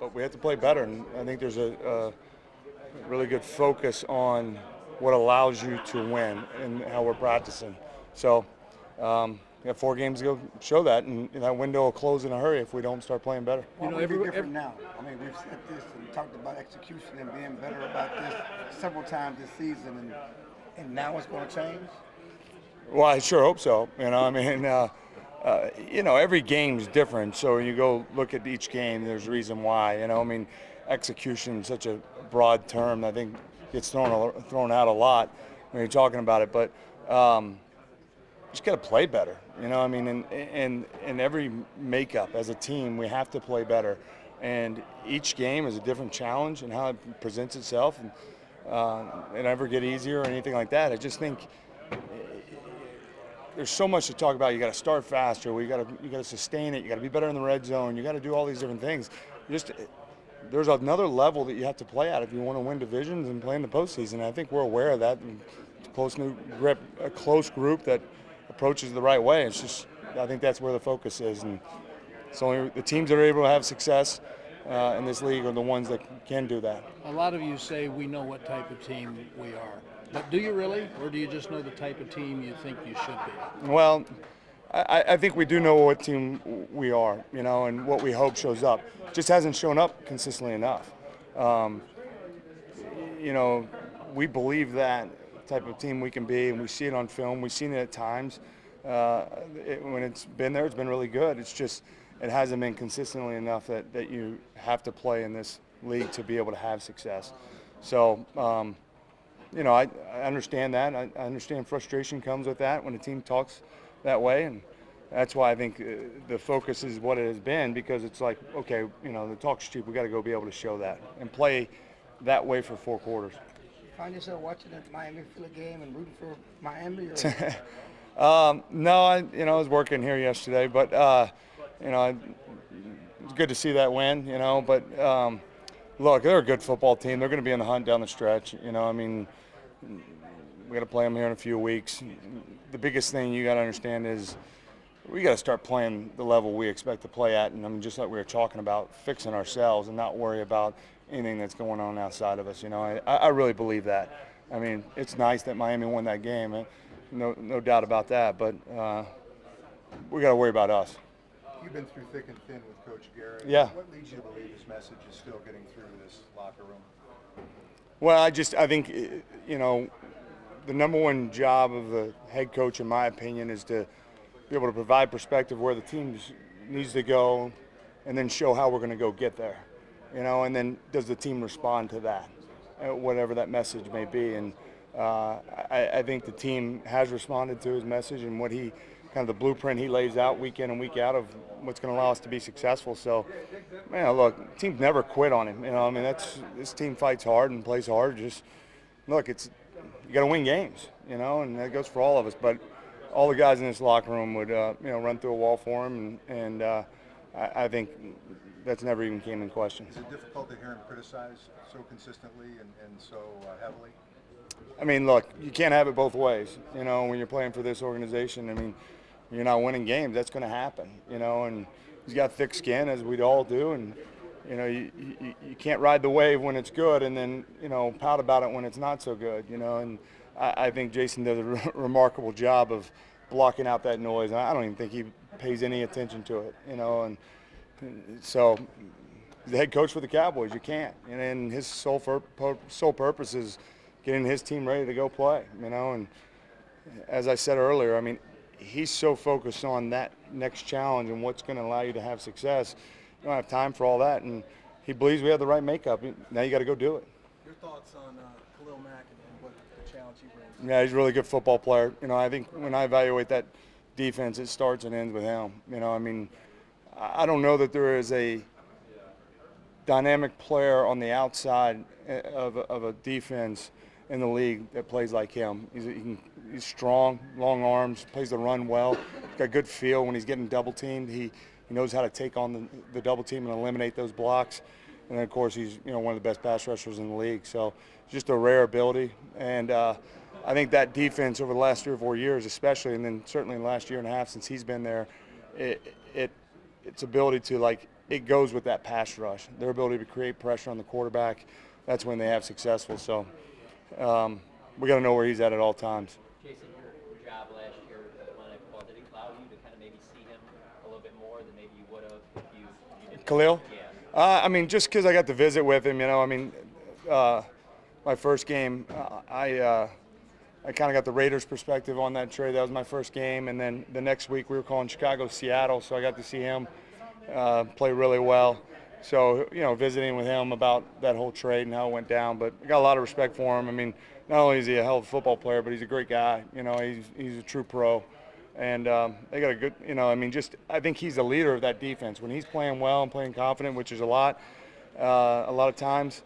but we have to play better. And I think there's a really good focus on what allows you to win and how we're practicing. So we have 4 games to go show that, and that window will close in a hurry if we don't start playing better. Why would it be different now? I mean, we've said this and talked about execution and being better about this several times this season, and now it's going to change? Well, I sure hope so. Every game's different. So you go look at each game, there's a reason why. Execution is such a broad term. I think gets thrown out a lot when you're talking about it. But you just got to play better. In every makeup as a team, we have to play better. And each game is a different challenge and how it presents itself. And it never get easier or anything like that. I just think there's so much to talk about. You got to start faster. You got to sustain it. You got to be better in the red zone. You got to do all these different things. There's another level that you have to play at if you want to win divisions and play in the postseason. I think we're aware of that. A close group that approaches the right way. I think that's where the focus is. And it's only the teams that are able to have success in this league are the ones that can do that. A lot of you say we know what type of team we are. But do you really, or do you just know the type of team you think you should be? Well, I think we do know what team we are, and what we hope shows up. It just hasn't shown up consistently enough. We believe that type of team we can be, and we see it on film. We've seen it at times. When it's been there, it's been really good. It's just it hasn't been consistently enough that you have to play in this league to be able to have success. So, I understand that. I understand frustration comes with that when a team talks that way, and that's why I think the focus is what it has been, because it's like, okay, the talk's cheap. We got to go be able to show that and play that way for 4 quarters. You find yourself watching the Miami Philly game and rooting for Miami? Or? No, I was working here yesterday, but it's good to see that win. But look, they're a good football team. They're going to be in the hunt down the stretch. We got to play them here in a few weeks. The biggest thing you got to understand is we got to start playing the level we expect to play at, and just like we were talking about, fixing ourselves and not worry about anything that's going on outside of us. I really believe that. It's nice that Miami won that game, no doubt about that. But we got to worry about us. You've been through thick and thin with Coach Garrett. Yeah. What leads you to believe this message is still getting through this locker room? Well, I think, the number one job of the head coach, in my opinion, is to be able to provide perspective where the team needs to go and then show how we're going to go get there. And then does the team respond to that, whatever that message may be. And I think the team has responded to his message and what he kind of the blueprint he lays out week in and week out of what's going to allow us to be successful. So, look, teams never quit on him. This team fights hard and plays hard. Just look, you got to win games, and that goes for all of us. But all the guys in this locker room would, run through a wall for him, and I think that's never even came in question. Is it difficult to hear him criticized so consistently and so heavily? Look, you can't have it both ways. When you're playing for this organization, you're not winning games, that's going to happen, and he's got thick skin, as we'd all do, and, you can't ride the wave when it's good and then, pout about it when it's not so good, and I think Jason does a remarkable job of blocking out that noise. I don't even think he pays any attention to it, and so the head coach for the Cowboys, you can't, and his sole purpose is getting his team ready to go play, and as I said earlier, he's so focused on that next challenge and what's going to allow you to have success. You don't have time for all that, and he believes we have the right makeup. Now you got to go do it. Your thoughts on Khalil Mack and what the challenge he brings? Yeah, he's a really good football player. I think when I evaluate that defense, it starts and ends with him. I don't know that there is a dynamic player on the outside of a defense in the league that plays like him. He's strong, long arms, plays the run well, got good feel when he's getting double teamed. He knows how to take on the double team and eliminate those blocks. And then, of course, he's one of the best pass rushers in the league. So just a rare ability. And I think that defense over the last 3 or 4 years especially, and then certainly in the last year and a half since he's been there, its ability to it goes with that pass rush, their ability to create pressure on the quarterback. That's when they have successful. So we got to know where he's at all times. Jason, your job last year at Monday Football, did it allow you to kind of maybe see him a little bit more than maybe you would have if you didn't? Khalil? Yeah. I mean, just because I got to visit with him, I mean, my first game, I kind of got the Raiders' perspective on that trade. That was my first game, and then the next week we were calling Chicago, Seattle, so I got to see him play really well. So, visiting with him about that whole trade and how it went down. But I got a lot of respect for him. I mean, not only is he a hell of a football player, but he's a great guy. He's a true pro. And they got a good, I think he's the leader of that defense. When he's playing well and playing confident, which is a lot of times,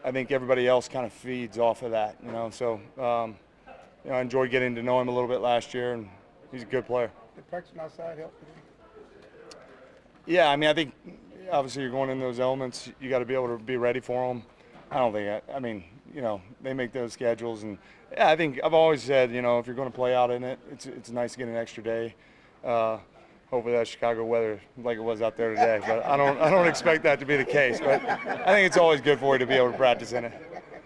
I think everybody else kind of feeds off of that, So, I enjoyed getting to know him a little bit last year, and he's a good player. Did practicing outside help you? Yeah, I mean, I think obviously you're going in those elements. You got to be able to be ready for them. I don't think – I mean, they make those schedules. And, yeah, I think I've always said, if you're going to play out in it, it's nice to get an extra day. Hopefully that's Chicago weather like it was out there today. But I don't expect that to be the case. But I think it's always good for you to be able to practice in it.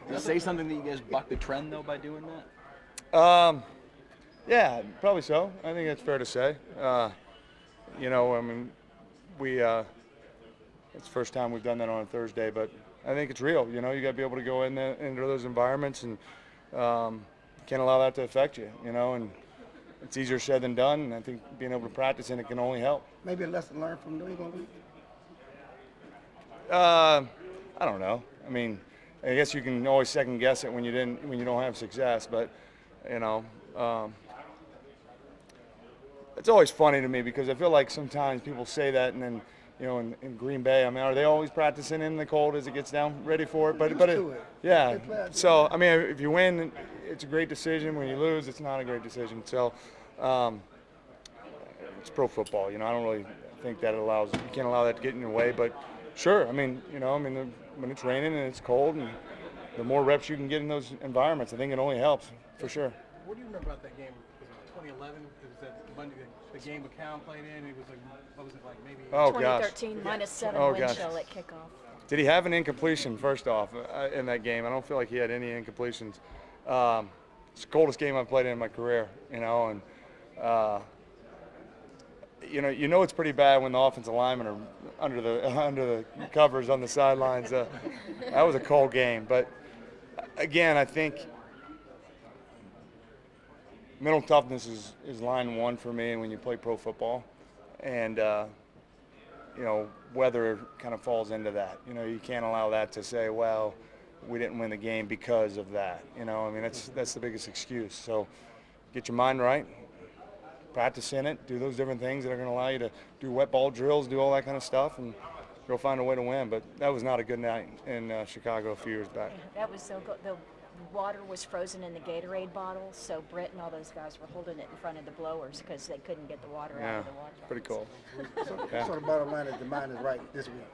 Does it say something that you guys bucked the trend, though, by doing that? Yeah, probably so. I think that's fair to say. I mean, it's the first time we've done that on a Thursday, but I think it's real. You got to be able to go into those environments, and can't allow that to affect you. And it's easier said than done. And I think being able to practice in it can only help. Maybe a lesson learned from New England week? I don't know. I mean, I guess you can always second guess it when you don't have success, but it's always funny to me because I feel like sometimes people say that, and then in Green Bay, I mean, are they always practicing in the cold as it gets down, ready for it? But yeah. So I mean, if you win, it's a great decision. When you lose, it's not a great decision. So it's pro football. I don't really think that you can't allow that to get in your way. But sure, I mean, when it's raining and it's cold, and the more reps you can get in those environments, I think it only helps for sure. What do you remember about that game? Was it 2011? It was that Monday, the game McCown played in. It was like, what was it like? Maybe. Oh gosh. 2013 -7 Oh, wind gosh. chill at kickoff. Did he have an incompletion first off in that game? I don't feel like he had any incompletions. It's the coldest game I've played in my career, and it's pretty bad when the offensive linemen are under the covers on the sidelines. That was a cold game, but again, I think mental toughness is line one for me when you play pro football, and weather kind of falls into that. You can't allow that to say, well, we didn't win the game because of that. I mean, that's the biggest excuse. So get your mind right, practice in it, do those different things that are going to allow you to do wet ball drills, do all that kind of stuff, and go find a way to win. But that was not a good night in Chicago a few years back. That was so good. The water was frozen in the Gatorade bottles, so Britt and all those guys were holding it in front of the blowers because they couldn't get the water out of the water. Pretty cool. So the bottom line is the mind is right this week.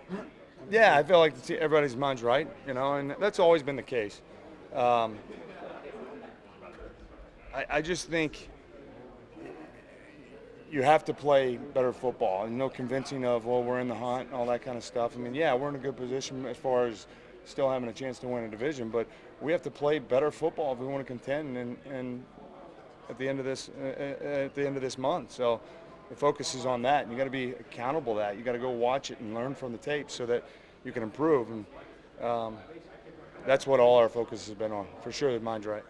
Yeah, I feel like everybody's mind's right, and that's always been the case. I just think you have to play better football, and no convincing of, well, we're in the hunt and all that kind of stuff. I mean, yeah, we're in a good position as far as still having a chance to win a division, but we have to play better football if we want to contend and at the end of this month. So the focus is on that, and you got to be accountable to that. You got to go watch it and learn from the tape so that you can improve, and that's what all our focus has been on. For sure, the mind's right.